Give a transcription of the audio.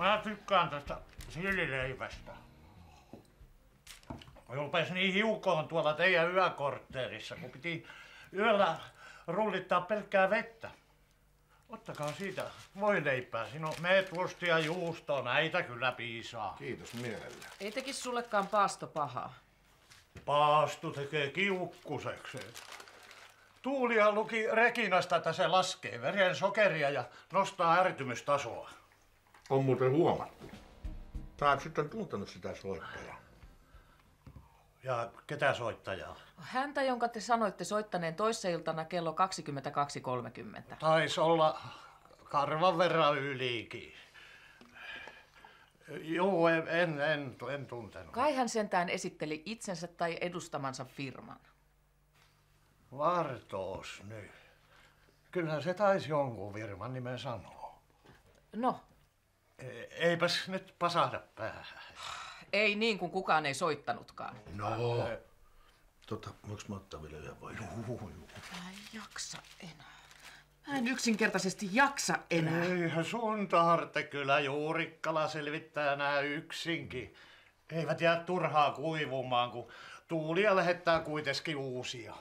Mä tykkään tästä silileivästä. Rupes niin hiukoon tuolla teidän yökortteerissa, kun piti yöllä rullittaa pelkkää vettä. Ottakaa siitä voileipää. Siinä on meetvustia, juustoa, näitä kyllä piisaa. Kiitos mielellä. Ei tekis sullekaan paasto pahaa. Paastu tekee kiukkuseksi. Tuulia luki Reginasta, että se laskee veren sokeria ja nostaa ärtymystasoa. On muuten huomattu. Sä et sitten tuntenut sitä soittajaa. Ja ketä soittajaa? Häntä, jonka te sanoitte soittaneen toissailtana kello 22.30. Taisi olla karvan verran ylikin. Joo, en tuntenut. Kai hän sentään esitteli itsensä tai edustamansa firman. Vartoos nyt. Kyllähän se taisi jonkun firman nimen sanoa. No, Eipäs nyt pasahda päähän. ei niin kuin kukaan ei soittanutkaan. No. Voinko mä ottaa vielä yhden vai? Mä en jaksa enää. Mä en yksinkertaisesti jaksa enää. Eihän sun taharte kyllä Juurikkala selvittää nää yksinkin. Eivät jää turhaa kuivumaan, kun Tuulia lähettää kuitenkin uusia.